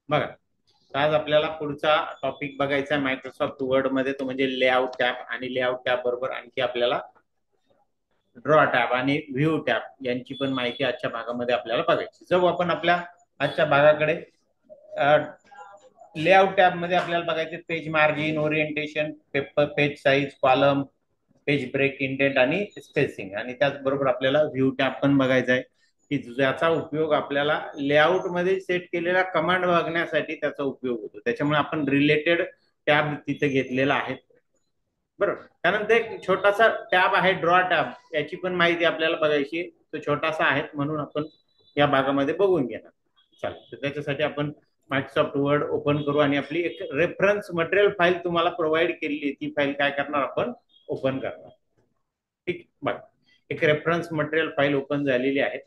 बघा, आज आपल्याला पुढचा टॉपिक बघायचा आहे मायक्रोसॉफ्ट वर्ड मध्ये, तो म्हणजे लेआउट टॅब. आणि लेआउट टॅब बरोबर आणखी आपल्याला ड्रॉ टॅब आणि व्ह्यू टॅब यांची पण माहिती आजच्या भागामध्ये आपल्याला बघायची. जर आपण आपल्या आजच्या भागाकडे लेआउट टॅब मध्ये आपल्याला बघायचे page margin, orientation, paper, page size, column, page break, indent आणि स्पेसिंग. आणि त्याचबरोबर आपल्याला व्ह्यू टॅब पण बघायचा आहे की ज्याचा उपयोग आपल्याला लेआउट मध्ये सेट केलेला कमांड बघण्यासाठी त्याचा उपयोग होतो. त्याच्यामुळे आपण रिलेटेड टॅब तिथे घेतलेला आहे. बरोबर, कारण ते छोटासा टॅब आहे ड्रॉ टॅब, याची पण माहिती आपल्याला बघायची. तो छोटासा आहे म्हणून आपण या भागामध्ये बघून घेणार. चालेल, तर त्याच्यासाठी आपण मायक्रोसॉफ्ट वर्ड ओपन करू आणि आपली एक रेफरन्स मटेरियल फाईल तुम्हाला प्रोव्हाइड केलेली, ती फाईल काय करणार आपण ओपन करणार. ठीक, बघा, एक रेफरन्स मटेरियल फाईल ओपन झालेली आहे.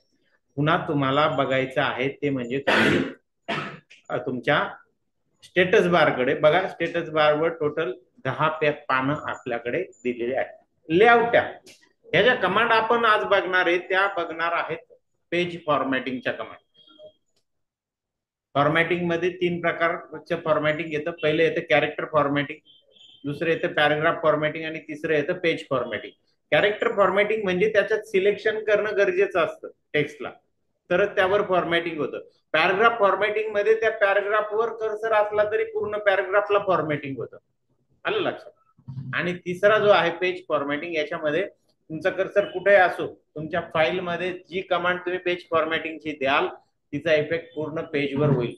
पुन्हा तुम्हाला बघायचं आहे ते म्हणजे तुमच्या स्टेटस बार कडे बघा. स्टेटस बार वर टोटल 10 पानं आपल्याकडे दिलेली आहेत. लेआउट टॅब ह्या ज्या कमांड आपण आज बघणार आहे त्या बघणार आहेत पेज फॉर्मॅटिंगच्या कमांड. फॉर्मॅटिंग मध्ये 3 प्रकारचं फॉर्मॅटिंग येतं. पहिले येतं कॅरेक्टर फॉर्मॅटिंग, दुसरं येतं पॅराग्राफ फॉर्मॅटिंग आणि तिसरं येतं पेज फॉर्मॅटिंग. कॅरेक्टर फॉर्मॅटिंग म्हणजे त्याच्यात सिलेक्शन करणं गरजेचं असतं टेक्स्टला, तरच त्यावर फॉर्मॅटिंग होतं. पॅराग्राफ फॉर्मॅटिंग मध्ये त्या पॅराग्राफवर कर्सर असला तरी पूर्ण पॅराग्राफला फॉर्मॅटिंग होतं. आलं लक्षात. आणि तिसरा जो आहे पेज फॉर्मॅटिंग, याच्यामध्ये तुमचा कर्सर कुठे असो, तुमच्या फाईल मध्ये जी कमांड तुम्ही पेज फॉर्मॅटिंगची द्याल तिचा इफेक्ट पूर्ण पेजवर होईल.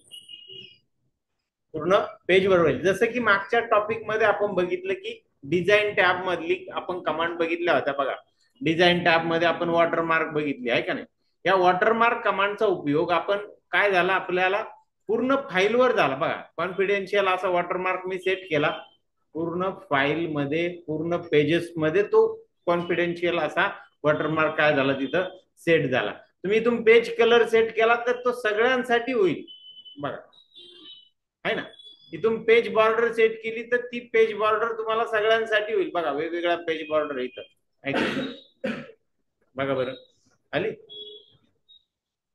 पूर्ण पेजवर होईल. जसं की मागच्या टॉपिक मध्ये आपण बघितलं की डिझाईन टॅब मधली आपण कमांड बघितल्या होत्या बघा. डिझाईन टॅब मध्ये आपण वॉटरमार्क बघितली आहे का नाही. या वॉटरमार्क कमांडचा उपयोग आपण काय झाला, आपल्याला पूर्ण फाईलवर झाला बघा. कॉन्फिडेन्शियल असा वॉटरमार्क मी सेट केला, पूर्ण फाईल मध्ये पूर्ण पेजेस मध्ये तो कॉन्फिडेन्शियल असा वॉटरमार्क काय झाला तिथं सेट झाला. तुम्ही इथून पेज कलर सेट केला तर तो सगळ्यांसाठी होईल बघा, आहे ना. इथून पेज बॉर्डर सेट केली तर ती पेज बॉर्डर तुम्हाला सगळ्यांसाठी होईल बघा. वेगवेगळ्या पेज बॉर्डर इथं बघा बरं, आली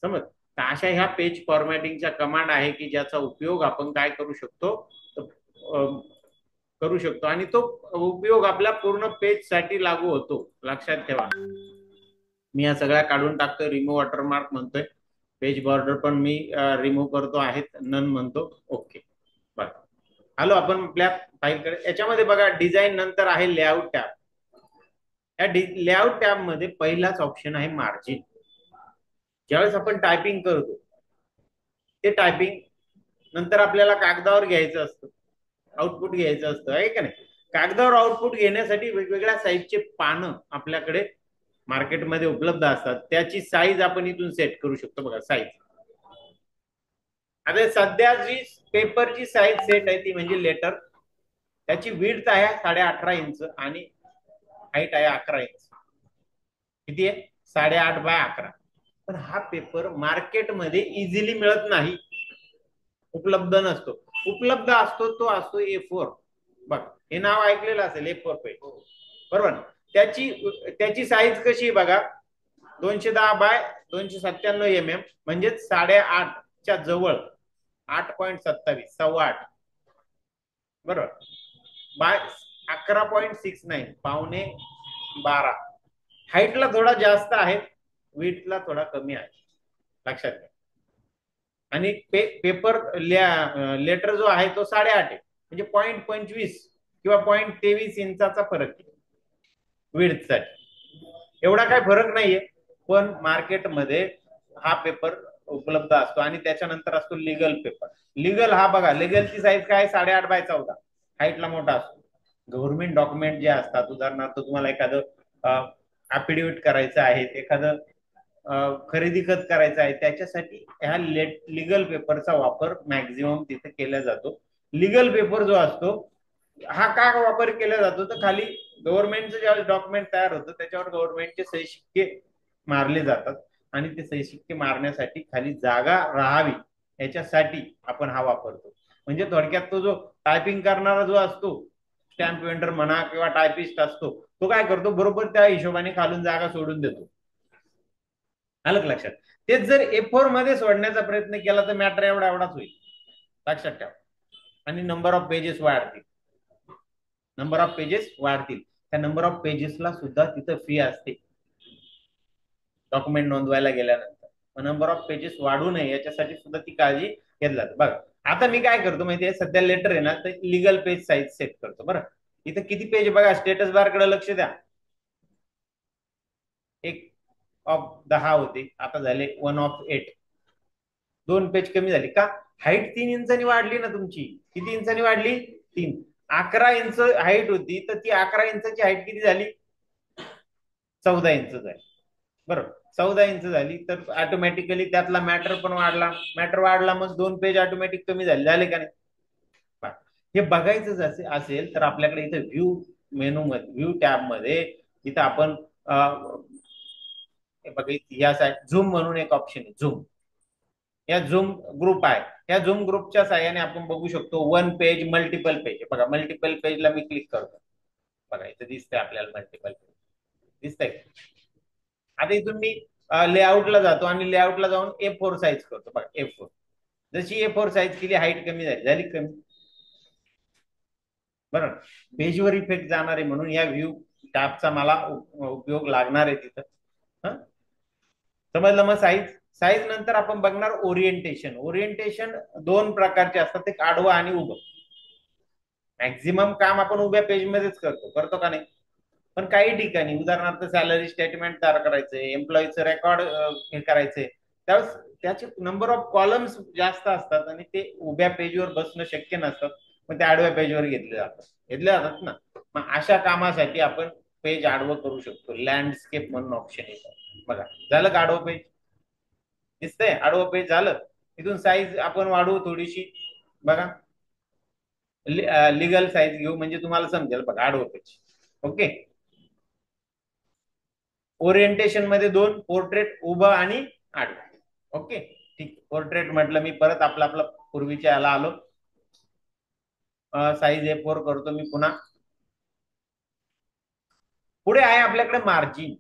समज. तर अशा ह्या पेज फॉर्मॅटिंगच्या कमांड आहे की ज्याचा उपयोग आपण काय करू शकतो, करू शकतो आणि तो उपयोग आपल्या पूर्ण पेज साठी लागू होतो. लक्षात ठेवा. मी या सगळ्या काढून टाकतोय, रिमूव्ह वॉटरमार्क म्हणतोय, पेज बॉर्डर पण मी रिमूव्ह करतो, आहेत नन म्हणतो. ओके, बरं. आलो आपण आपल्या फाईलकडे. याच्यामध्ये बघा डिझाईन नंतर आहे लेआउट टॅब. या लेआउट टॅब मध्ये पहिलाच ऑप्शन आहे मार्जिन. ज्यावेळेस आपण टायपिंग करतो ते टायपिंग नंतर आपल्याला कागदावर घ्यायचं असतं, आउटपुट घ्यायचं असतं, आहे का नाही. कागदावर आउटपुट घेण्यासाठी वेगवेगळ्या साईजचे पानं आपल्याकडे मार्केटमध्ये उपलब्ध असतात. त्याची साईज आपण इथून सेट करू शकतो बघा. साईज आता सध्या जी पेपरची साईज सेट आहे ती म्हणजे लेटर, त्याची विड्थ आहे 18.5 इंच आणि हाईट आहे 11 इंच. किती आहे? 8.5 बाय 11. पण हा पेपर मार्केटमध्ये इझिली मिळत नाही, उपलब्ध नसतो. उपलब्ध असतो तो असतो A4. बघ, हे नाव ऐकलेलं असेल, A4 पेज, बरोबर. त्याची त्याची साईज कशी बघा, 210 बाय 297 म्हणजे 8.5च्या जवळ, 8.27, 8.25, बरोबर, बाय 11.69, पावणे 12. हाईटला थोडा जास्त आहे, विड्थला थोडा कमी आहे, लक्षात घ्या. आणि पेपर लेटर जो आहे तो 8.5 आहे, म्हणजे 0.25 किंवा 0.23 इंचाचा फरक आहे विड्थसाठी. एवढा काय फरक नाहीये, पण मार्केटमध्ये हा पेपर उपलब्ध असतो. आणि त्याच्यानंतर असतो लिगल पेपर. लिगल हा बघा, लिगलची साईज काय 8.5 बाय 14, हाईटला मोठा असतो. गव्हर्नमेंट डॉक्युमेंट जे असतात, उदाहरणार्थ तुम्हाला एखादं अफिडेव्हिट करायचं आहे, एखादं खरेदी खत करायचं आहे, त्याच्यासाठी ह्या लिगल पेपरचा वापर मॅक्झिमम तिथे केला जातो. लिगल पेपर जो असतो हा का वापर केला जातो, तर खाली गव्हर्नमेंटचं ज्यावेळेस डॉक्युमेंट तयार होतं त्याच्यावर गव्हर्नमेंटचे सही शिक्के मारले जातात. आणि ते सही शिक्के मारण्यासाठी खाली जागा राहावी याच्यासाठी आपण हा वापरतो. म्हणजे थोडक्यात तो जो टायपिंग करणारा जो असतो, स्टॅम्प वेंडर म्हणा किंवा टायपिस्ट असतो, तो काय करतो, बरोबर त्या हिशोबाने खालून जागा सोडून देतो. आलं का लक्षात? तेच जर A4 मध्ये सोडण्याचा प्रयत्न केला तर मॅटर एवढा एवढाच होईल, लक्षात ठेवा. आणि नंबर ऑफ पेजेस वाढतील, नंबर ऑफ पेजेस वाढतील. त्या नंबर ऑफ पेजेसला सुद्धा तिथं फी असते डॉक्युमेंट नोंदवायला गेल्यानंतर. नंबर ऑफ पेजेस वाढू नये याच्यासाठी सुद्धा ती काळजी घेतली जाते. बघा आता मी काय करतो माहितीये, सध्या लेटर आहे ना, तर लिगल पेज साईज सेट करतो. बरं इथं किती पेज बघा, स्टेटस बार कडे लक्ष द्या. एक ऑफ 10 होते, आता झाले 1/8. 2 पेज कमी झाली का? हाईट 3 इंचांनी वाढली ना तुमची. किती इंचांनी वाढली? 3. 11 इंच हाईट होती, तर ती 11 इंचाची हाईट किती झाली? 14 इंच झाली. बरोबर, 14 इंच झाली तर ऑटोमॅटिकली त्यातला मॅटर पण वाढला. मॅटर वाढला मग 2 पेज ऑटोमॅटिक कमी झाले, झाले का नाही? हे बघायचं असेल तर आपल्याकडे इथे व्ह्यू मेनू मध्ये, व्ह्यू टॅब मध्ये इथं आपण बघा या साईड झूम म्हणून एक ऑप्शन आहे, झूम. या झूम ग्रुप आहे, या झूम ग्रुपच्या साहाय्याने आपण बघू शकतो 1 पेज मल्टिपल पेज. बघा मल्टिपल पेजला मी क्लिक करतो, बघा इथे दिसतंय आपल्याला मल्टिपल पेज, दिसतंय. आता इथून मी लेआउटला जातो आणि लेआउटला जाऊन A4 साईज करतो. बघा A4, जशी A4 साईज केली हाईट कमी झाली, झाली कमी. बरं, पेजवर इफेक्ट जाणार आहे म्हणून या व्ह्यू टॅबचा मला उपयोग लागणार आहे तिथं. हं? समजलं? मग साईज, साईज नंतर आपण बघणार ओरिएंटेशन. ओरिएंटेशन 2 प्रकारचे असतात, एक आडवं आणि उभं. मॅक्झिमम काम आपण उभ्या पेजमध्येच करतो, करतो का नाही? पण काही ठिकाणी उदाहरणार्थ सॅलरी स्टेटमेंट तयार करायचंय, एम्प्लॉईचं रेकॉर्ड हे करायचंय, त्यावेळेस त्याचे नंबर ऑफ कॉलम्स जास्त असतात आणि ते उभ्या पेजवर बसणं शक्य नसतात, मग ते आडव्या पेजवर घेतले जातात ना. मग अशा कामासाठी आपण पेज आडवं करू शकतो. लँडस्केप म्हणून ऑप्शन येतं, बघा झालं का आडवं पेज? दिसतंय आडवं पेज झालं. इथून साईज आपण वाढवू थोडीशी, बघा लिगल साईज घेऊ म्हणजे तुम्हाला समजेल. बघा आडवं पेज, ओके. ओरिएंटेशन मध्ये 2, पोर्ट्रेट उभं आणि आडवं, ओके ठीक. पोर्ट्रेट म्हटलं मी, परत आपला आपला पूर्वीच्या याला आलो. साईज A4 करतो मी पुन्हा. पुढे आहे आपल्याकडे मार्जिन.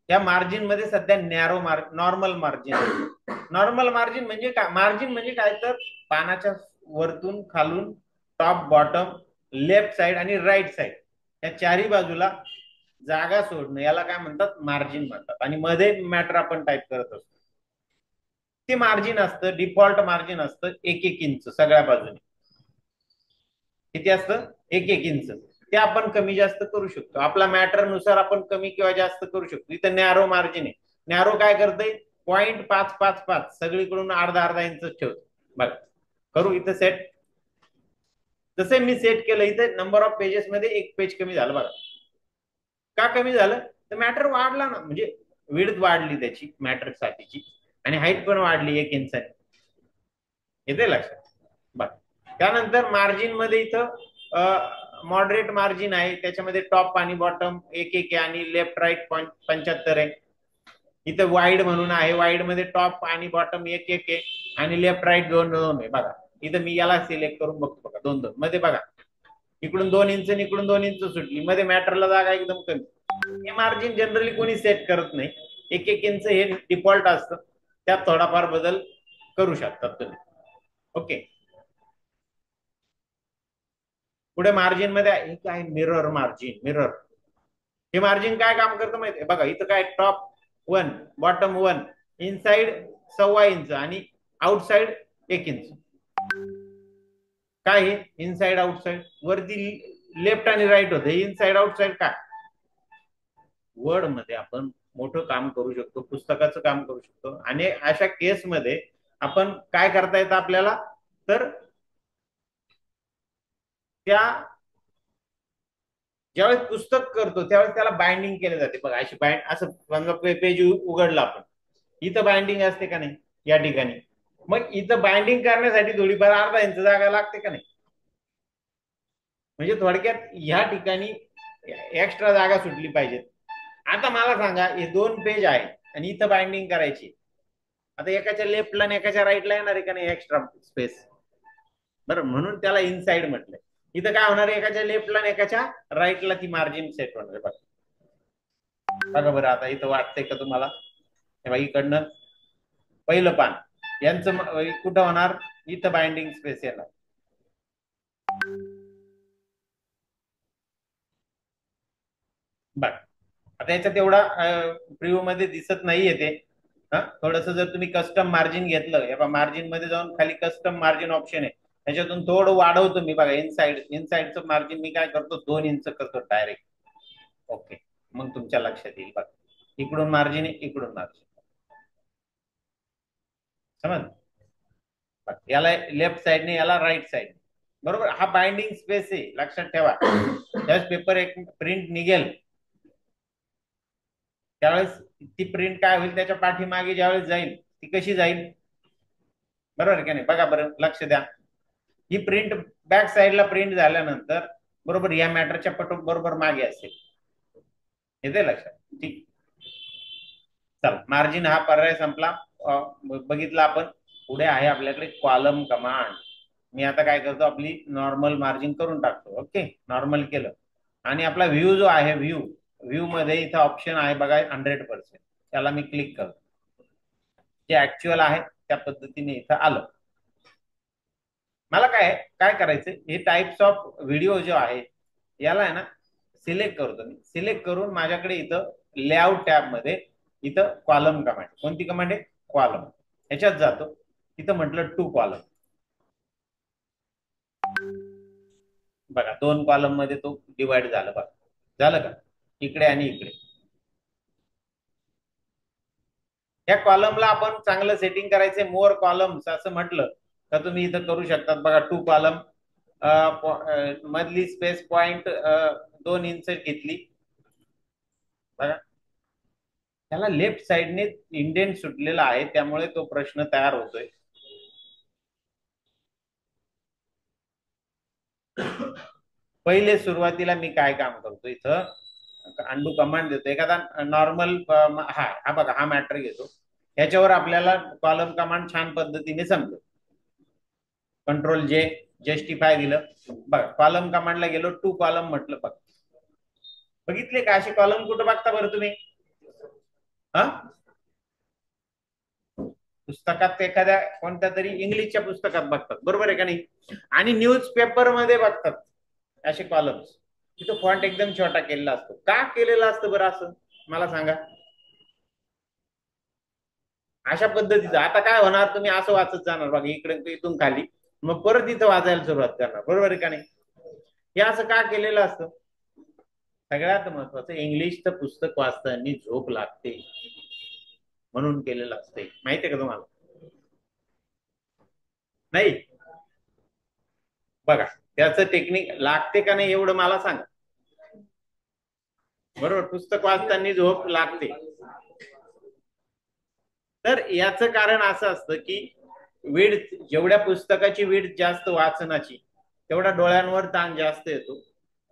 या मार्जिन मध्ये सध्या narrow normal margin. Normal margin म्हणजे काय? मार्जिन म्हणजे काय तर पानाच्या वरतून खालून, टॉप बॉटम, लेफ्ट साइड आणि राईट साइड या चारही बाजूला जागा सोडणं, याला काय म्हणतात? मार्जिन म्हणतात. आणि मध्ये मॅटर आपण टाईप करत असतो, ते मार्जिन असतं. डिफॉल्ट मार्जिन असतं 1-1 इंच सगळ्या बाजूने. किती असतं? 1-1 इंच. ते आपण कमी जास्त करू शकतो, आपला मॅटर नुसार आपण कमी किंवा जास्त करू शकतो. इथं नॅरो मार्जिन आहे. नॅरो काय करतंय? 0.555 सगळीकडून अर्धा इंच ठेवतो. बघा करू इथं सेट. जसे मी सेट केलं, इथे नंबर ऑफ पेजेस मध्ये 1 पेज कमी झालं. बघा का कमी झालं? तर मॅटर वाढला ना, म्हणजे विड्थ वाढली त्याची मॅटर साठीची, आणि हाईट पण वाढली 1 इंचाने. येते लक्षात? बघ त्यानंतर मार्जिन मध्ये इथं मॉडरेट मार्जिन आहे, त्याच्यामध्ये टॉप आणि बॉटम 1-1 आहे आणि लेफ्ट राईट 75 आहे. इथं वाईड म्हणून आहे, वाईड मध्ये टॉप आणि बॉटम 1-1 आहे आणि लेफ्ट राईट 2-2 आहे. बघा इथं मी याला सिलेक्ट करून बघतो, बघा 2-2 मध्ये. बघा इकडून 2 इंच आणि इकडून 2 इंच सुटली, मध्ये मॅटरला जागा एकदम कमी. हे मार्जिन जनरली कोणी सेट करत नाही. 1-1 इंच हे डिफॉल्ट असतं, त्यात थोडाफार बदल करू शकतात तुम्ही, ओके. पुढे मार्जिन मध्ये आहे काय? Mirror margin. मिरर हे मार्जिन काय काम करतं माहितीये? बघा इथं काय, टॉप 1, बॉटम 1, इनसाइड 1.25 इंच आणि आउटसाइड 1 इंच. काय हे इनसाइड आउटसाइड? वरती लेफ्ट आणि राईट होते, इनसाइड आउटसाइड काय? वर्ड मध्ये आपण मोठं काम करू शकतो, पुस्तकाचं काम करू शकतो. आणि अशा केस मध्ये आपण काय करता येतं आपल्याला? तर त्या ज्यावेळेस पुस्तक करतो त्यावेळेस त्याला बाइंडिंग केले जाते. बघा अशी बाइंड, असं समजा पेज उघडलं आपण, इथं बाइंडिंग असते का नाही? या ठिकाणी. मग इथं बाइंडिंग करण्यासाठी थोडीफार अर्धा इंच जागा लागते का नाही? म्हणजे थोडक्यात ह्या ठिकाणी एक्स्ट्रा जागा सुटली पाहिजे. आता मला सांगा, हे 2 पेज आहे आणि इथं बाइंडिंग करायची, आता एकाच्या लेफ्टला आणि एकाच्या राईटला येणार आहे का नाही एक्स्ट्रा स्पेस? बरं, म्हणून त्याला इनसाइड म्हटलंय. इथं काय होणार आहे? एकाच्या लेफ्टला आणि एकाच्या राईटला ती मार्जिन सेट होणार आहे. बघा बघा बरं, आता इथं वाटतंय का तुम्हाला? इकडनं पहिलं पान यांचं कुठं होणार, इथं बाइंडिंग स्पेस येणार. बघ आता याच्यात एवढा प्रिव्ह्यू मध्ये दिसत नाहीये ते. थोडस जर तुम्ही कस्टम मार्जिन घेतलं, मार्जिन मध्ये जाऊन खाली कस्टम मार्जिन ऑप्शन आहे, त्याच्यातून थोडं वाढवतो मी. बघा इनसाइडचं मार्जिन मी काय करतो, 2 इंच करतो डायरेक्ट. ओके, मग तुमच्या लक्षात येईल. बघा इकडून मार्जिन आहे, इकडून मार्जिन. समज याला लेफ्ट साइडने, याला राईट साइड. बरोबर, हा बाइंडिंग स्पेस आहे, लक्षात ठेवा. ज्यावेळेस पेपर एक प्रिंट निघेल त्यावेळेस ती प्रिंट काय होईल, त्याच्या पाठीमागे ज्यावेळेस जाईल ती कशी जाईल, बरोबर का नाही. बघा बरं, लक्ष द्या. ही प्रिंट बॅक साइडला प्रिंट झाल्यानंतर बरोबर या मॅटरच्या बरोबर मागे असेल. येते लक्षात, ठीक. चल, मार्जिन हा पर्याय संपला. बघितला आपण. पुढे आहे आपल्याकडे कॉलम कमांड. मी आता काय करतो, आपली नॉर्मल मार्जिन करून टाकतो. ओके, नॉर्मल केलं आणि आपला व्ह्यू जो आहे, व्ह्यू मध्ये इथं ऑप्शन आहे बघा 100%. त्याला मी क्लिक करतो. जे ऍक्च्युअल आहे त्या पद्धतीने इथं आलं. मला काय काय करायचं, हे टाइप्स ऑफ व्हिडिओ जो आहे याला आहे ना सिलेक्ट करतो मी. सिलेक्ट करून माझ्याकडे इथं लेआउट टॅब मध्ये इथं कॉलम कमांड. कोणती कमांड आहे, कॉलम. ह्याच्यात जातो, इथं म्हटलं 2 कॉलम. बघा 2 कॉलम मध्ये तो डिवाइड झाला. बघा झालं का, इकडे आणि इकडे. या कॉलमला आपण चांगलं सेटिंग करायचंय, मोर कॉलम्स असं म्हटलं तर तुम्ही इथं करू शकतात. बघा 2 कॉलम, मधली स्पेस पॉइंट 2 इंच घेतली. बघा त्याला लेफ्ट साइडने इंडेंट सुटलेला आहे, त्यामुळे तो प्रश्न तयार होतोय. पहिले सुरुवातीला मी काय काम करतो, इथं अंडू कमांड देतो. एखादा नॉर्मल हा बघा, हा मॅटर घेतो, याच्यावर आपल्याला कॉलम कमांड छान पद्धतीने समजेल. कंट्रोल जे, जस्टिफाय दिलं. बघा कॉलम कमांडला गेलो, 2 कॉलम म्हटलं. बघा बघितले का असे कॉलम कुठं बघता बरं तुम्ही, हा पुस्तकात, एखाद्या कोणत्या तरी इंग्लिशच्या पुस्तकात बघतात, बरोबर आहे का नाही. आणि न्यूज पेपर मध्ये बघतात असे कॉलम्स. तिथं फॉन्ट एकदम छोटा केलेला असतो. का केलेला असतं बरं असं, मला सांगा. अशा पद्धतीचं आता काय होणार, तुम्ही असं वाचत जाणार बघा इकडे, इथून खाली, मग परत इथं वाचायला सुरुवात करणार, बरोबर आहे का नाही. हे असं का केलेलं असतं. सगळ्यात महत्वाचं, इंग्लिशचं पुस्तक वाचताना झोप लागते म्हणून केलेलं असते. माहितीये का तुम्हाला, नाही. बघा त्याचं टेक्निक लागते का नाही एवढं मला सांगा. बरोबर, पुस्तक वाचताना झोप लागते. तर याचं कारण असं असतं की विड्थ, जेवढ्या पुस्तकाची विड्थ जास्त वाचनाची, तेवढा डोळ्यांवर ताण जास्त येतो,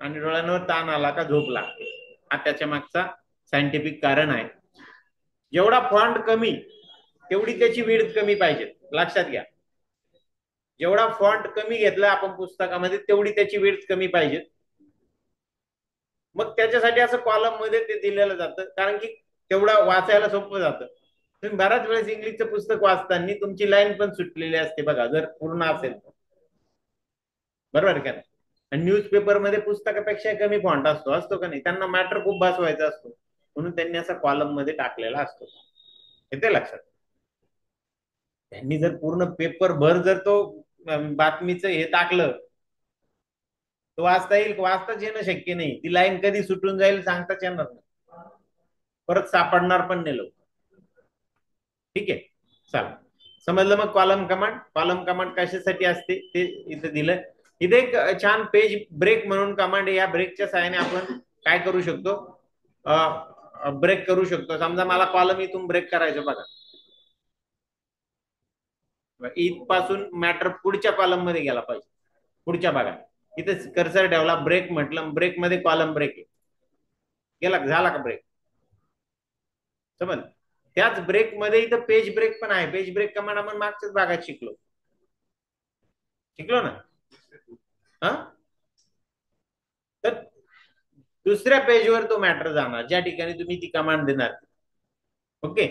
आणि डोळ्यांवर ताण आला का झोप लागते. हा त्याच्या मागचा सायंटिफिक कारण आहे. जेवढा फॉन्ट कमी तेवढी त्याची विड्थ कमी पाहिजे, लक्षात घ्या. जेवढा फॉन्ट कमी घेतला आपण पुस्तकामध्ये तेवढी त्याची विड्थ कमी पाहिजे. मग त्याच्यासाठी असं कॉलम मध्ये ते दिलेलं जातं, कारण की तेवढं वाचायला सोपं जातं. तुम्ही बऱ्याच वेळेस इंग्लिशचं पुस्तक वाचताना तुमची लाईन पण सुटलेली असते बघा, जर पूर्ण असेल तर, बरोबर का नाही. आणि न्यूजपेपर मध्ये पुस्तकापेक्षा कमी फॉन्ट असतो का नाही. त्यांना मॅटर खूप बसवायचा असतो, म्हणून त्यांनी असा कॉलम मध्ये टाकलेला असतो. येते लक्षात. त्यांनी जर पूर्ण पेपर भर जर तो बातमीचं हे टाकलं, तो वाचता येईल, वाचताच येणं शक्य नाही. ती लाईन कधी सुटून जाईल सांगताच येणार नाही, परत सापडणार पण नाही लोक. ठीक आहे, चला समजलं. मग कॉलम कमांड कशासाठी असते ते इथं दिलं. इथे एक छान पेज ब्रेक म्हणून कमांड आहे. या ब्रेकच्या सहाय्याने आपण काय करू शकतो, ब्रेक करू शकतो. समजा मला कॉलम इथून ब्रेक करायचं. बघा इथपासून मॅटर पुढच्या कॉलम मध्ये गेला पाहिजे. पुढच्या भागात इथे कर्सर ठेवला, ब्रेक म्हटलं, ब्रेक मध्ये कॉलम ब्रेक आहे, गेला, झाला का ब्रेक. समज त्याच ब्रेक मध्ये इथं पेज ब्रेक पण आहे. पेज ब्रेक कमांड आपण मागच्याच भागात शिकलो, शिकलो ना. हा तर दुसऱ्या पेजवर तो मॅटर जाणार ज्या ठिकाणी तुम्ही ती कमांड देणार. ओके,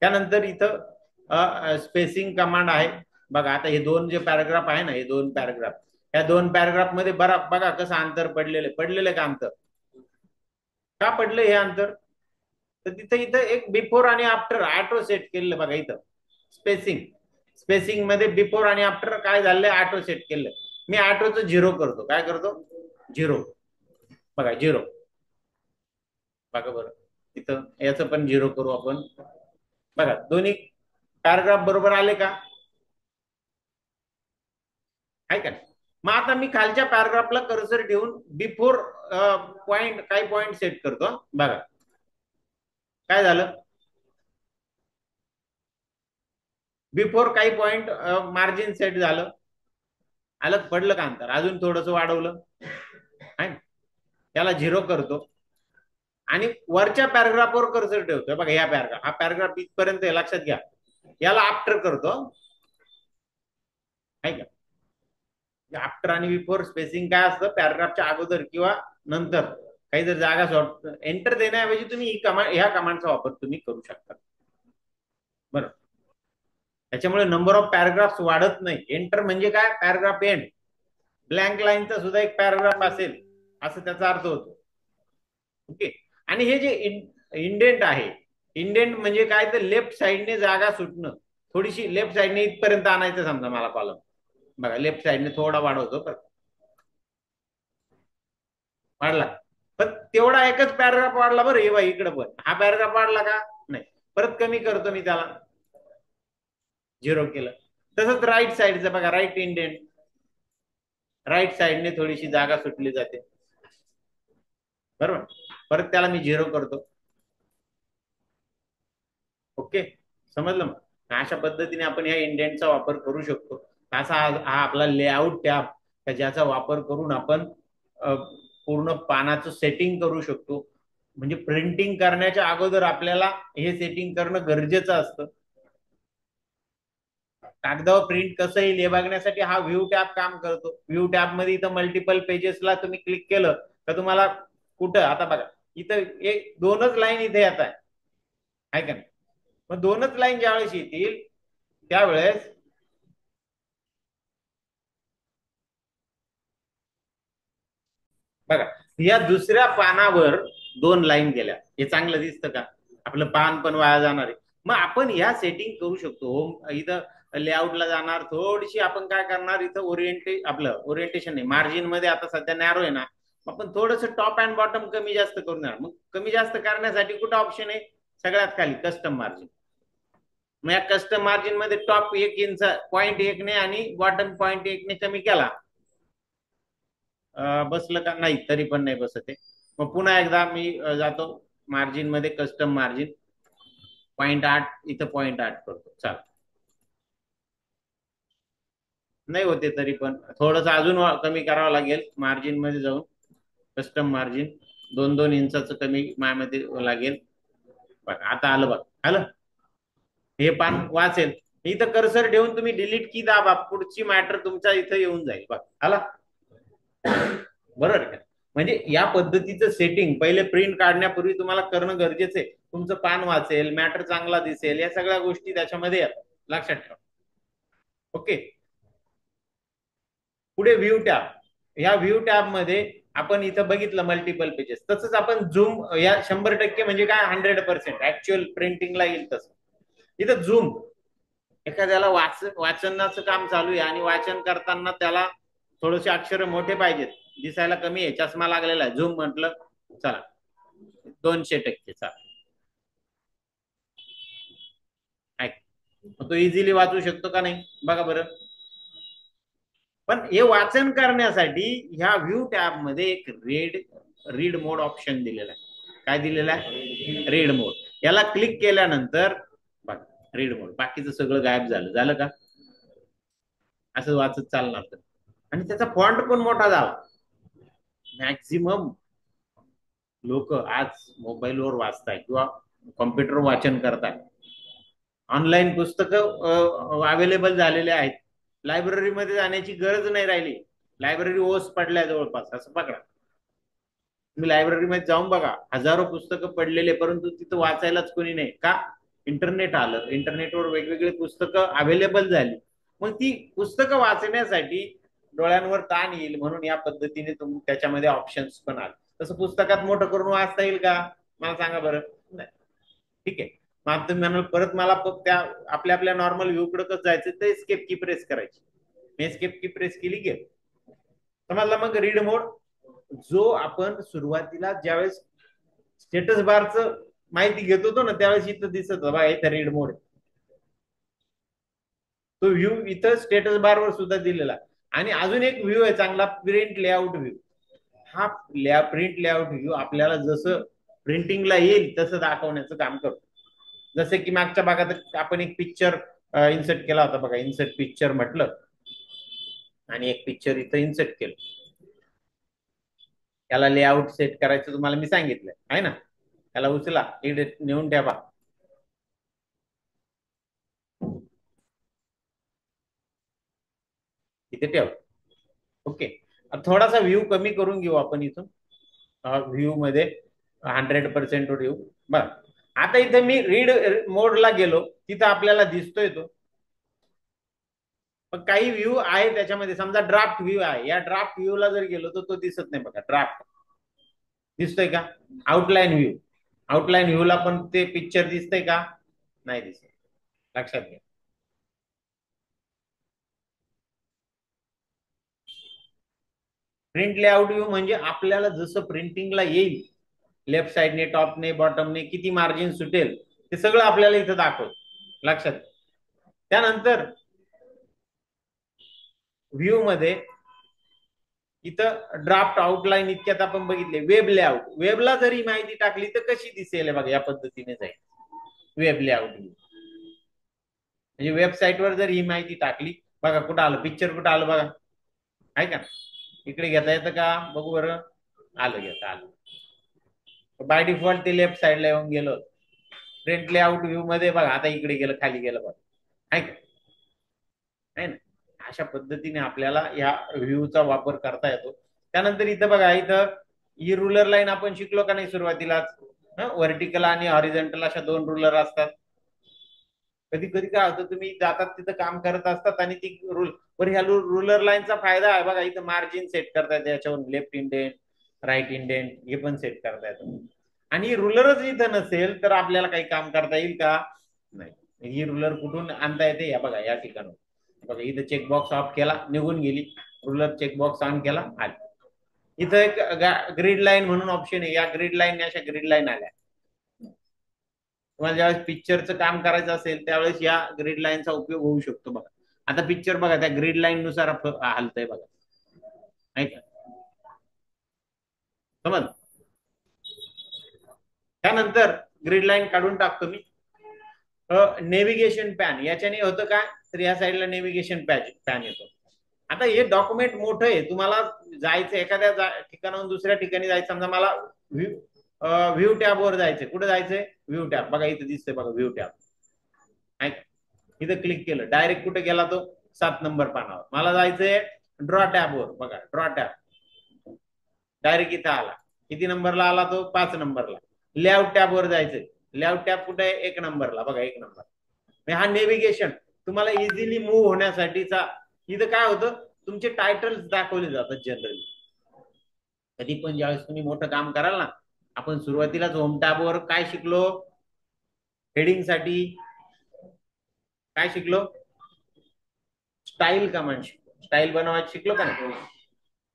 त्यानंतर इथं स्पेसिंग कमांड आहे. बघा आता हे दोन जे पॅराग्राफ आहे ना, हे दोन पॅराग्राफ, या दोन पॅराग्राफ मध्ये बघा कसं अंतर पडलेलं का अंतर, का पडलं हे अंतर, तर तिथं इथं एक बिफोर आणि आफ्टर ऑटो सेट केलेलं बघा इथं. स्पेसिंग स्पेसिंग मध्ये बिफोर आणि आफ्टर काय झालंय, ऑटो सेट केलं. मी ऑटोचं झिरो करतो, काय करतो, झिरो. बघा झिरो, बघा बरं तिथं याचं पण झिरो करू आपण. बघा दोन्ही पॅराग्राफ बरोबर आले का, आहे का. मग आता मी खालच्या पॅराग्राफला कर्सर ठेवून बिफोर पॉइंट काही पॉइंट सेट करतो. बघा काय झालं, बिफोर काही पॉइंट मार्जिन सेट झालं, आलं पडलं का अंतर, अजून थोडस वाढवलं आहे, त्याला झिरो करतो आणि वरच्या पॅराग्राफवर कर्सर ठेवतोय. बघा या पॅराग्राफ, हा पॅराग्राफ इथपर्यंत लक्षात घ्या, याला आफ्टर करतो, आहे का. आफ्टर आणि बिफोर स्पेसिंग काय असतं, पॅराग्राफच्या अगोदर किंवा नंतर काही जर जागा शॉर्ट एंटर देण्याऐवजी तुम्ही ही कमांड, ह्या कमांडचा वापर तुम्ही करू शकता. बरं, त्याच्यामुळे नंबर ऑफ पॅराग्राफ वाढत नाही. एंटर म्हणजे काय, पॅराग्राफ एंड, ब्लँक लाईनचा सुद्धा एक पॅराग्राफ असेल असं त्याचा अर्थ होतो. ओके. आणि हे जे इंडेंट आहे, इंडेंट म्हणजे काय, तर लेफ्ट साईडने जागा सुटणं, थोडीशी लेफ्ट साईडने इथपर्यंत आणायचं समजा मला कॉलम. बघा लेफ्ट साईडने थोडा वाढवतो, पण वाढला, पण तेवढा एकच पॅराग्राफ वाढला बरं. हे बघा इकडे पण हा पॅराग्राफ वाढला का, नाही. परत कमी करतो मी त्याला, झिरो केलं. तसंच राईट साईडचं बघा, राईट इंडेंट, राईट साईडने थोडीशी जागा सुटली जाते, बरोबर. परत त्याला मी झिरो करतो. ओके, समजलं. मग अशा पद्धतीने आपण या इंडेंटचा वापर करू शकतो. असा हा आपला लेआउट टॅब, ज्याचा वापर करून आपण पूर्ण पानाचं सेटिंग करू शकतो. म्हणजे प्रिंटिंग करण्याच्या अगोदर आपल्याला हे सेटिंग करणं गरजेचं असतं. कागदावर प्रिंट कसं येईल हे बघण्यासाठी हा व्ह्यू टॅब काम करतो. व्ह्यू टॅब मध्ये इथं मल्टिपल पेजेसला तुम्ही क्लिक केलं तर तुम्हाला कुठं, आता बघा इथं एक दोनच लाईन इथे येत आहे का नाही. मग दोनच लाईन ज्यावेळेस येतील त्यावेळेस बघा या दुसऱ्या पानावर दोन लाईन गेल्या, हे चांगलं दिसतं का, आपलं पान पण वाया जाणार आहे. मग आपण या सेटिंग करू शकतो. होम इथं लेआउटला जाणार, थोडीशी आपण काय करणार, इथं आपलं ओरिएंटेशन आहे, मार्जिन मध्ये आता सध्या नॅरो आहे ना, आपण थोडस टॉप अँड बॉटम कमी जास्त करून देणार. मग कमी जास्त करण्यासाठी कुठं ऑप्शन आहे, सगळ्यात खाली कस्टम मार्जिन. मग या कस्टम मार्जिन मध्ये टॉप 1 इंच .1 ने आणि बॉटम .1 ने कमी केला, बसलं का, नाही तरी पण नाही बसत आहे. मग पुन्हा एकदा मी जातो मार्जिन मध्ये, कस्टम मार्जिन .8, इथं .8 करतो, चाल नाही होते तरी पण थोडस अजून कमी करावं लागेल. मार्जिन मध्ये जाऊन कस्टम मार्जिन 2-2 इंचाचं कमी माझ्यामध्ये लागेल. बघ आता आलं, बघ आलं, हे पान वाचेल. इथं कर्सर ठेवून तुम्ही डिलीट की दाबा, पुढची मॅटर तुमच्या इथं येऊन जाईल. बघ आला, बरोबर का. म्हणजे या पद्धतीचं सेटिंग पहिले प्रिंट काढण्यापूर्वी तुम्हाला करणं गरजेचं आहे. तुमचं पान वाचेल, मॅटर चांगला दिसेल, या सगळ्या गोष्टी त्याच्यामध्ये येतात, लक्षात ठेवा. ओके. पुढे व्ह्यू टॅब, ह्या व्ह्यू टॅब मध्ये आपण इथं बघितलं मल्टिपल पेजेस, तसंच आपण झूम या 100% म्हणजे काय 100% ऍक्च्युअल प्रिंटिंगला येईल तसं. इथं झूम, एखाद्याला वाचनाचं काम चालू आहे आणि वाचन करताना त्याला थोडेसे अक्षर मोठे पाहिजेत, दिसायला कमी आहे, चष्मा लागलेला आहे, झूम म्हटलं, चला 200%, चला तो इझिली वाचू शकतो का नाही, बघा बरं. पण हे वाचन करण्यासाठी ह्या व्ह्यू टॅब मध्ये एक रीड मोड ऑप्शन दिलेला आहे. काय दिलेला आहे, रीड मोड. याला क्लिक केल्यानंतर बघा रीड मोड, बाकीचं सगळं गायब झालं का, असं वाचत चालणार तर. आणि त्याचा फॉन्ट पण मोठा झाला. मॅक्झिमम लोक आज मोबाईलवर वाचताय किंवा कॉम्प्युटर वाचन करताय. ऑनलाईन पुस्तकं अवेलेबल झालेले आहेत, लायब्ररीमध्ये जाण्याची गरज नाही राहिली. लायब्ररी ओस पडल्या जवळपास, असं पकडा. तुम्ही लायब्ररीमध्ये जाऊन बघा, हजारो पुस्तकं पडलेले, परंतु तिथं वाचायलाच कोणी नाही का, इंटरनेट आलं, इंटरनेटवर वेगवेगळी पुस्तकं अवेलेबल झाली. मग ती पुस्तकं वाचण्यासाठी डोळ्यांवर ताण येईल म्हणून या पद्धतीने त्याच्यामध्ये ऑप्शन्स पण आले. तसं पुस्तकात मोठं करून वाचता येईल का, मला सांगा बरं. नाही. ठीक आहे. मग तुम्ही म्हणाल परत मला त्या आपल्या आपल्या नॉर्मल व्ह्यू कडे कसं जायचं, ते एस्केप की प्रेस करायची. मी एस्केप की प्रेस केली, गेली. समजलं. मग रीड मोड, जो आपण सुरुवातीला ज्यावेळेस स्टेटस बारच माहिती घेत होतो ना, त्यावेळेस इथं दिसत बघा, इथं रीड मोड, तो व्ह्यू इथं स्टेटस बारवर सुद्धा दिलेला. आणि अजून एक व्ह्यू आहे चांगला, प्रिंट लेआउट व्ह्यू. हा प्रिंट लेआउट व्ह्यू आपल्याला जसं प्रिंटिंगला येईल तसं दाखवण्याचं काम करतो. जसे की मागच्या भागात आपण एक पिक्चर इन्सर्ट केला होता बघा, इन्सर्ट पिक्चर म्हटलं आणि एक पिक्चर इथं इन्सर्ट केलं. त्याला लेआउट सेट करायचं तुम्हाला मी सांगितलंय आहे ना. त्याला उचला, एडिट नेऊन ठेवा. इथे ठेव. ओके. थोडासा व्ह्यू कमी करून घेऊ आपण इथून, व्ह्यू मध्ये 100% ठेवू. बर. आता इथे मी रीड मोडला गेलो, तिथं आपल्याला दिसतोय तो. पण काही व्ह्यू आहे त्याच्यामध्ये, समजा ड्राफ्ट व्ह्यू आहे, या ड्राफ्ट व्ह्यूला जर गेलो तर तो दिसत नाही बघा. ड्राफ्ट दिसतोय का. आउटलाईन व्ह्यू, आउटलाईन व्ह्यूला पण ते पिक्चर दिसतंय का, नाही दिसत. लक्षात घ्या. प्रिंट लेआउट व्ह्यू म्हणजे आपल्याला जसं प्रिंटिंगला येईल, लेफ्ट साइडने, टॉपने, बॉटमने किती मार्जिन सुटेल ते सगळं आपल्याला इथं दाखवत. लक्षात. त्यानंतर व्ह्यू मध्ये इथं ड्राफ्ट, आउटलाईन इतक्यात आपण बघितले. वेब लेआउट, वेबला जरी माहिती टाकली तर कशी दिसेल बघा, या पद्धतीने जाईल वेब लेआउट. म्हणजे वेबसाईटवर जर ही माहिती टाकली बघा, कुठं आलं पिक्चर, कुठं आलं बघा, आहे का. इकडे घेता येतं का, बघू बरं. आलं, घेता आलं. बाय डिफॉल्ट ते लेफ्ट साईडला येऊन गेलं. प्रिंट लेआउट व्ह्यू मध्ये बघा, आता इकडे गेलं, खाली गेलं बघा, आहे का, आहे ना. अशा पद्धतीने आपल्याला या व्ह्यूचा वापर करता येतो. त्यानंतर इथं बघा, इथं ही रुलर लाईन आपण शिकलो का नाही सुरुवातीलाच. व्हर्टिकल आणि हॉरिझॉन्टल अशा दोन रुलर असतात. कधी कधी काय होतं, तुम्ही जातात तिथं काम करत असतात आणि ती पर ह्या रुलर लाईनचा फायदा आहे बघा, इथं मार्जिन सेट करता येते, याच्यावर लेफ्ट इंडेंट, राईट इंडेंट हे पण सेट करता येतं. आणि रुलरच इथं नसेल तर आपल्याला काही काम करता येईल का, नाही. ही रुलर कुठून आणता येते, या बघा, या ठिकाणी बघा, इथं चेकबॉक्स ऑफ केला, निघून गेली. रुलर चेकबॉक्स ऑन केला, आली. इथं एक ग्रीड लाईन म्हणून ऑप्शन आहे, या ग्रीड लाईन, अशा ग्रीड लाईन आल्या. तुम्हाला ज्यावेळेस पिक्चरचं काम करायचं असेल त्यावेळेस या ग्रीड लाईनचा उपयोग होऊ शकतो बघा. आता पिक्चर बघा, त्या ग्रीड लाईन नुसार हलतंय बघा, नाही का, समज. त्यानंतर ग्रीड लाईन काढून टाकतो मी. नेव्हिगेशन पॅन, याच्याने होतं काय, तर या साईडला नेव्हिगेशन पॅन येतो. आता हे डॉक्युमेंट मोठं आहे, तुम्हाला जायचं एखाद्या ठिकाणाहून दुसऱ्या ठिकाणी जायचं, समजा मला व्ह्यू टॅब वर जायचंय. कुठे जायचंय, व्ह्यू टॅब बघा, इथे दिसतंय बघा व्ह्यू टॅब. इथं क्लिक केलं, डायरेक्ट कुठे गेला तो, 7 नंबर पानावर. मला जायचंय ड्रॉ टॅब वर, बघा ड्रॉ टॅब, डायरेक्ट इथं आला. किती नंबरला आला तो, 5 नंबरला. लेआउट टॅब वर जायचंय, लेआउट टॅब कुठे आहे, 1 नंबरला बघा, 1 नंबर. हा नेव्हिगेशन तुम्हाला इझिली मूव्ह होण्यासाठीचा. इथं काय होतं, तुमचे टायटल्स दाखवले जातात जनरली. कधी पण ज्यावेळेस तुम्ही मोठं काम कराल ना, आपण सुरुवातीलाच होम टॅबवर काय शिकलो, हेडिंग साठी काय शिकलो, स्टाईल कमांड शिकलो, स्टाईल बनवायची शिकलो का नाही,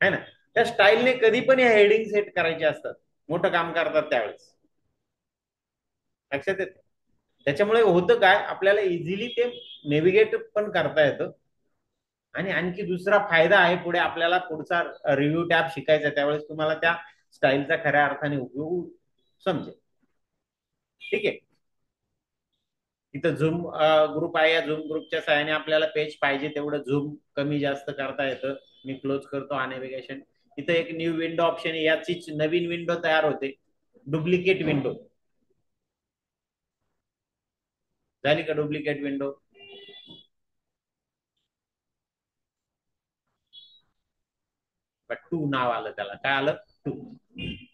है ना. त्या स्टाईलने कधी पण या हेडिंग सेट करायचे असतात, मोठं काम करतात त्यावेळेस. लक्षात येत. त्याच्यामुळे होतं काय, आपल्याला इझिली ते नेव्हिगेट पण करता येतं. आणि आणखी दुसरा फायदा आहे, पुढे आपल्याला पुढचा रिव्ह्यू टॅब शिकायचा, त्यावेळेस तुम्हाला त्या स्टाईलचा खऱ्या अर्थाने उपयोग समजेल. ठीक आहे. इथं झूम ग्रुप आहे, या झूम ग्रुपच्या सहाय्याने आपल्याला पेज पाहिजे तेवढं झूम कमी जास्त करता येतं. मी क्लोज करतो हा नेव्हिगेशन. इथं एक न्यू विंडो ऑप्शन आहे, याचीच नवीन विंडो तयार होते, डुप्लिकेट विंडो. झाली का डुप्लिकेट विंडो, 2 नाव आलं त्याला, काय आलं, 2.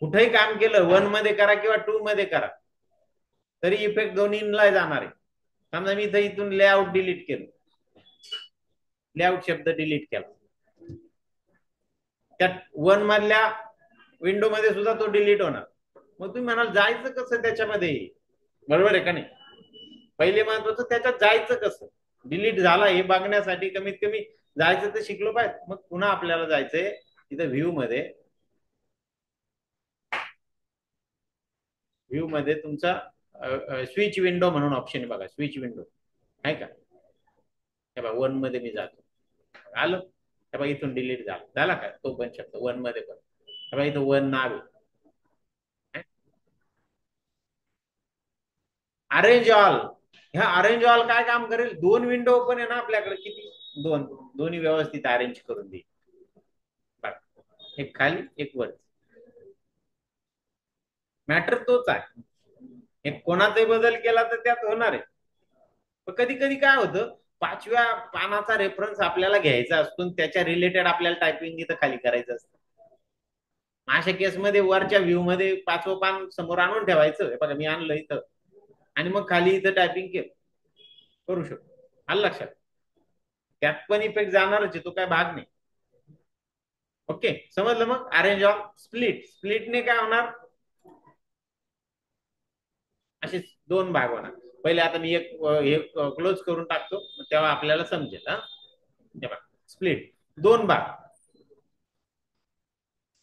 कुठेही काम केलं 1 मध्ये करा किंवा 2 मध्ये करा, तरी इफेक्ट दोन्हीला जाणार आहे. समजा मी इथं इथून लेआउट डिलीट केलं, लेआउट शब्द डिलीट केला, त्या वन मधल्या विंडो मध्ये सुद्धा तो डिलीट होणार. मग तुम्ही म्हणाल जायचं कसं त्याच्यामध्ये, बरोबर आहे का नाही? पहिले महत्वाचं त्याच्यात जायचं कसं, डिलीट झाला हे बघण्यासाठी कमीत कमी जायचं तर शिकलो पाहिजे. मग पुन्हा आपल्याला जायचंय तिथं व्ह्यू मध्ये तुमचा स्विच विंडो म्हणून ऑप्शन बघा, स्विच विंडो आहे का? हे बघा वन मध्ये मी जातो, आलो हे बघा इथून डिलीट झाला का तो पण शब्द वन मध्ये पण. हे बघा इथं वन नाव आहे. अरेंज ऑल, ह्या अरेंज ऑल काय काम करेल, दोन विंडो ओपन आहे ना आपल्याकडे, किती दोन, दोन्ही व्यवस्थित अरेंज करून देईल. एक खाली एक वर, मॅटर तोच आहे. एक कोणाचाही बदल केला तर त्यात होणार आहे. पण कधी कधी काय होतं, पाचव्या पानाचा रेफरन्स आपल्याला घ्यायचा असतो, त्याच्या रिलेटेड आपल्याला टायपिंग इथं खाली करायचं असतं. अशा केसमध्ये वरच्या व्ह्यू मध्ये पाचवं पान समोर आणून ठेवायचं, हे बघा मी आणलं इथं, आणि मग खाली इथं टायपिंग करू शकतो. आलं लक्षात? त्यात पण इफेक्ट जाणारच आहे, तो काय भाग नाही. ओके समजलं? मग अरेंज ऑन स्प्लिट, स्प्लिटने काय होणार, असे दोन भाग होणार. पहिले आता मी एक क्लोज करून टाकतो, तेव्हा आपल्याला समजेल. हा तेव्हा स्प्लिट दोन भाग,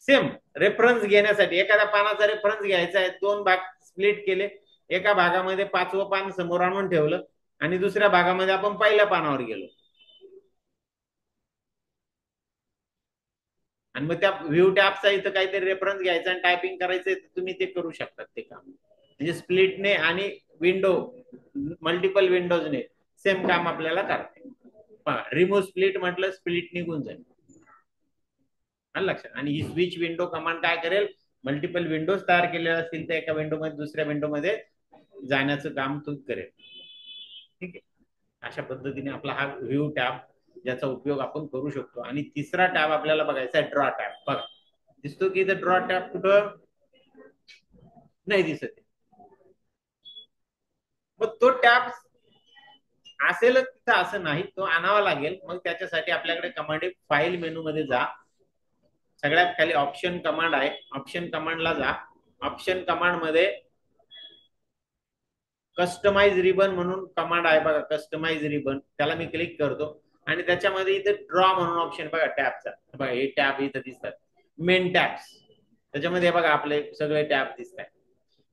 सेम रेफरन्स घेण्यासाठी एखाद्या पानाचा रेफरन्स घ्यायचा आहे, दोन भाग स्प्लिट केले. एका भागामध्ये पाचवं पान समोर आणून ठेवलं आणि दुसऱ्या भागामध्ये आपण पहिल्या पानावर गेलो, आणि मग त्या व्ह्यू टॅबचा इथं काहीतरी रेफरन्स घ्यायचा आणि टायपिंग करायचं, तुम्ही ते करू शकता ते काम. म्हणजे स्प्लिटने आणि विंडो मल्टिपल विंडोजने सेम काम आपल्याला करते. रिमूव्ह स्प्लिट म्हटलं, स्प्लिट निघून जाईल. लक्षात? आणि ही स्विच विंडो कमांड काय करेल, मल्टिपल विंडोज तयार केलेल्या असतील तर एका विंडो मध्ये दुसऱ्या विंडो मध्ये जाण्याचं काम तो करेल. ठीक आहे, अशा पद्धतीने आपला हा व्ह्यू टॅब ज्याचा उपयोग आपण करू शकतो. आणि तिसरा टॅब आपल्याला बघायचा आहे ड्रॉ टॅब. बघा दिसतो की इथं ड्रॉ टॅब कुठं नाही दिसत, मग तो टॅब असेलच तिथं असं नाही, तो आणावा लागेल. मग त्याच्यासाठी आपल्याकडे कमांड आहे, फाईल मेनू मध्ये जा, सगळ्यात खाली ऑप्शन कमांड आहे, ऑप्शन कमांडला जा. ऑप्शन कमांड मध्ये कस्टमाइज रिबन म्हणून कमांड आहे बघा, कस्टमाइज रिबन, त्याला मी क्लिक करतो आणि त्याच्यामध्ये इथे ड्रॉ म्हणून ऑप्शन बघा टॅबचा, बघा हे टॅब इथं दिसतात, मेन टॅब्स, त्याच्यामध्ये बघा आपले सगळे टॅब दिसत आहेत.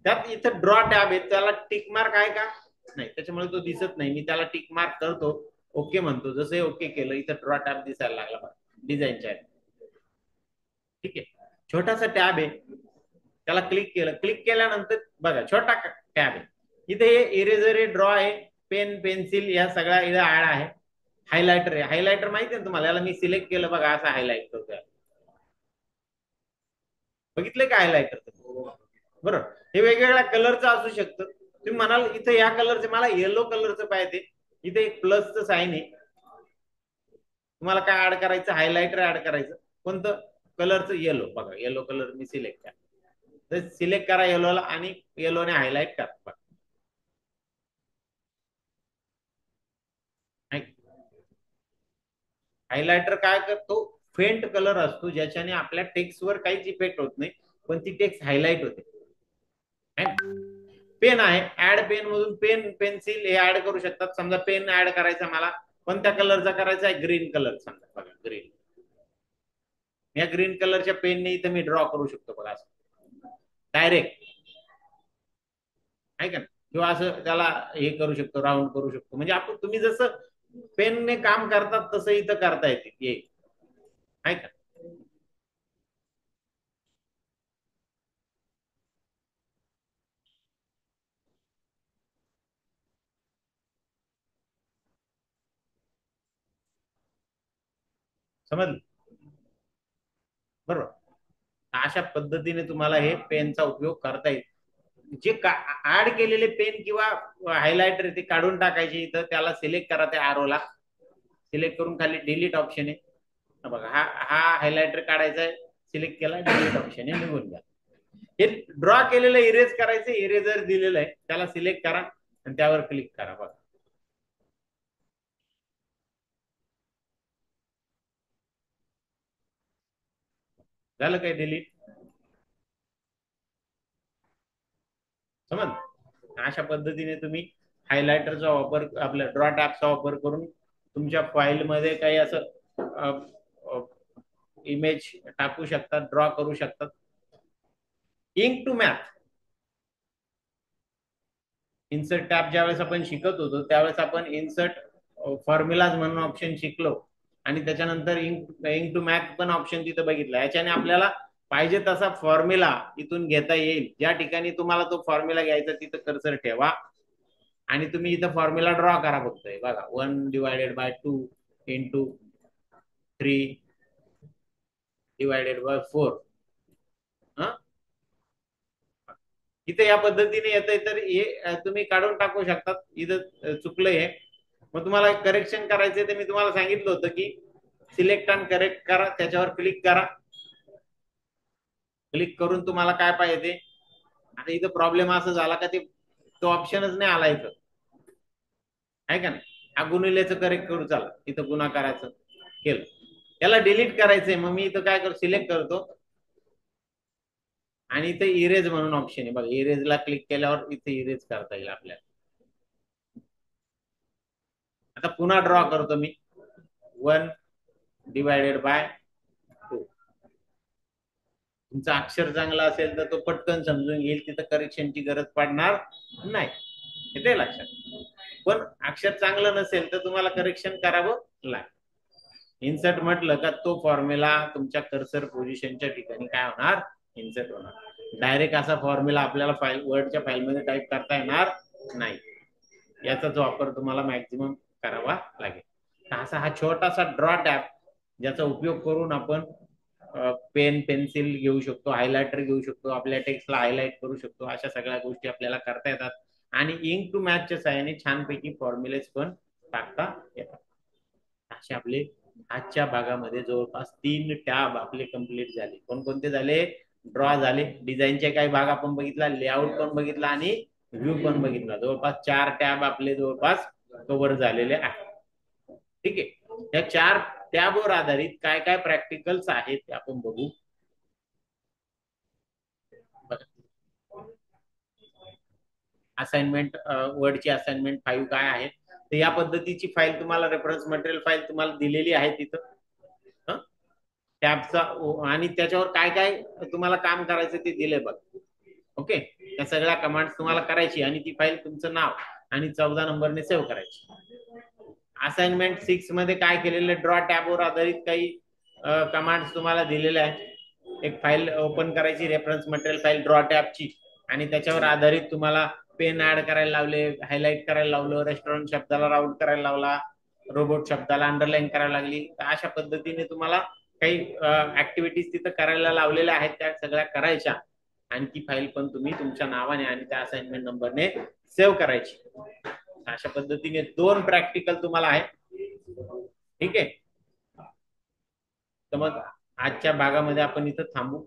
त्यात इथं ड्रॉ टॅब आहे, त्याला टिक मार्क आहे का नाही, त्याच्यामुळे तो दिसत नाही. मी त्याला टिक मार्क करतो, ओके म्हणतो, जसं ओके केलं इथं ड्रॉ टॅब दिसायला लागला बघा, डिझाईनच्या आहे. ठीक आहे, छोटासा टॅब आहे, त्याला क्लिक केलं, क्लिक केल्यानंतर बघा छोटा टॅब आहे, इथे इरेजर आहे, ड्रॉ आहे, पेन पेन्सिल या सगळ्या इथे ऍड आहे. हायलायटर आहे, हायलायटर माहिती आहे तुम्हाला, याला मी सिलेक्ट केलं बघा, असं हायलाइट करतो. बघितलं का हायलायटर? बरोबर, हे वेगवेगळ्या कलरचं असू शकतं. तुम्ही म्हणाल इथं या कलरचं मला येलो कलरचं पाहिजे, इथे एक प्लसचं साईन आहे, तुम्हाला काय ऍड करायचं, हायलायटर ऍड करायचं, कोणतं कलरचं, येलो. बघा येलो कलर मी सिलेक्ट करा, तर सिलेक्ट करा येलोला आणि येलोने हायलाइट करा. हायलायटर काय करतो, फेंट कलर असतो ज्याच्याने आपल्या टेक्स्टवर काहीच इफेक्ट होत नाही, पण ती टेक्स्ट हायलाइट होते. पेन आहे, ऍड पेन मधून पेन पेन्सिल हे ऍड करू शकतात. समजा पेन ऍड करायचा मला, कोणत्या कलरचा करायचा आहे, ग्रीन कलर, समजा बघा ग्रीन, या ग्रीन कलरच्या पेनने इथं मी ड्रॉ करू शकतो बघा, असं डायरेक्ट आहे का, किंवा असं त्याला हे करू शकतो, राऊंड करू शकतो. म्हणजे आपण तुम्ही जसं पेनने काम करतात तसं इथं करता येते, आहे का? समजलं? बरोबर, अशा पद्धतीने तुम्हाला हे पेनचा उपयोग करता येईल. जे ऍड केलेले पेन किंवा हायलायटर ते काढून टाकायचे, इथं त्याला सिलेक्ट करा, त्या आरोला सिलेक्ट करून खाली डिलीट ऑप्शन आहे बघा, हा हा हायलायटर काढायचा आहे, सिलेक्ट केला, डिलीट ऑप्शन आहे, निघून घ्या. हे ड्रॉ केलेलं इरेज करायचं, इरेजर दिलेलं आहे त्याला सिलेक्ट करा आणि त्यावर क्लिक करा. बघा झालं काय डिलीट. समज अशा पद्धतीने तुम्ही हायलायटरचा वापर, आपल्या ड्रॉ टॅबचा वापर करून तुमच्या फाईलमध्ये काही असं इमेज टाकू शकतात, ड्रॉ करू शकतात. Ink to math, insert tab ज्यावेळेस आपण शिकत होतो त्यावेळेस आपण इन्सर्ट फॉर्म्युलाज म्हणून ऑप्शन शिकलो आणि त्याच्यानंतर इंक टू मॅथ पण ऑप्शन तिथं बघितलं. याच्याने आपल्याला पाहिजे तसा फॉर्म्युला इथून घेता येईल. ज्या ठिकाणी तुम्हाला तो फॉर्म्युला घ्यायचा तिथं कर्सर ठेवा आणि तुम्ही इथं फॉर्म्युला ड्रॉ करा. फक्त बघा 1/2 इंटू 3 डिवायडेड बाय 4. इथे या पद्धतीने येतंय तर हे तुम्ही काढून टाकू शकतात. इथं चुकलंय हे, मग तुम्हाला करेक्शन करायचंय तर मी तुम्हाला सांगितलं होतं की सिलेक्ट आणि करेक्ट करा, त्याच्यावर क्लिक करा. क्लिक करून तुम्हाला काय पाहिजे. आता इथं प्रॉब्लेम असा झाला का ते तो ऑप्शनच नाही आला इथं, आहे का नाही. हा गुणिलेचं करेक्ट करू, चला इथं गुणाकाराचं केलं, याला डिलीट करायचंय. मग मी इथं काय करतो, सिलेक्ट करतो आणि इथे इरेज म्हणून ऑप्शन आहे बघा, इरेजला क्लिक केल्यावर इथे इरेज करता येईल आपल्याला. आता पुन्हा ड्रॉ करतो मी 1/2. तुमचं अक्षर चांगलं असेल तर तो पटकन समजून घेईल, तिथं करेक्शनची गरज पडणार नाही, येते लक्षात. पण अक्षर चांगलं नसेल तर तुम्हाला करेक्शन करावं लागेल. इन्सर्ट म्हटलं का तो फॉर्म्युला तुमच्या कर्सर पोझिशनच्या ठिकाणी काय होणार, इन्सर्ट होणार. डायरेक्ट असा फॉर्म्युला आपल्याला फाईल वर्डच्या फाईलमध्ये टाईप करता येणार नाही. याचाच वापर तुम्हाला मॅक्झिमम करावा लागेल. असा हा छोटासा ड्रॉ टॅब ज्याचा उपयोग करून आपण पेन पेन्सिल घेऊ शकतो, हायलायटर घेऊ शकतो, आपल्या टेक्स्टला हायलाइट करू शकतो. अशा सगळ्या गोष्टी आपल्याला करता येतात आणि इंक टू मॅथच्या सहाय्याने छानपैकी फॉर्म्युलेस पण टाकता येतात. असे आपले आजच्या भागामध्ये जवळपास 3 टॅब आपले कंप्लीट झाले. कोणकोणते झाले, ड्रॉ झाले, डिझाईनचे काही भाग आपण बघितला, लेआउट पण बघितला आणि व्ह्यू पण बघितला. जवळपास 4 टॅब आपले जवळपास कव्हर झालेले आहेत. ठीक आहे, या 4 टॅबवर आधारित काय काय प्रॅक्टिकल्स आहेत ते आपण बघू. असाइनमेंट, वर्डची असाइनमेंट 5 काय आहे, तर या पद्धतीची फाईल तुम्हाला, रेफरन्स मटेरियल फाईल तुम्हाला दिलेली आहे तिथं टॅबचा, आणि त्याच्यावर काय काय तुम्हाला काम करायचं ते दिलंय बघ. ओके, त्या सगळ्या कमांड्स तुम्हाला करायची आणि ती फाईल तुमचं नाव आणि 14 नंबरने सेव्ह करायची. असाइनमेंट 6 मध्ये काय केलेलं, ड्रॉ टॅबवर आधारित काही कमांड्स तुम्हाला दिलेल्या आहेत. एक फाईल ओपन करायची, रेफरन्स मटेरियल फाईल ड्रॉ टॅबची, आणि त्याच्यावर आधारित तुम्हाला पेन ऍड करायला लावले, हायलाइट करायला लावलं, रेस्टॉरंट शब्दाला राऊंड करायला लावला, रोबोट शब्दाला अंडरलाईन करायला लागली. अशा पद्धतीने तुम्हाला काही ऍक्टिव्हिटीज तिथं करायला लावलेल्या आहेत, त्या सगळ्या करायच्या आणि ती फाईल पण तुम्ही तुमच्या नावाने आणि त्या असाइनमेंट नंबरने सेव्ह करायची. अशा पद्धतीने 2 प्रॅक्टिकल तुम्हाला आहे. ठीक आहे, तर मग आजच्या भागामध्ये आपण इथं थांबू.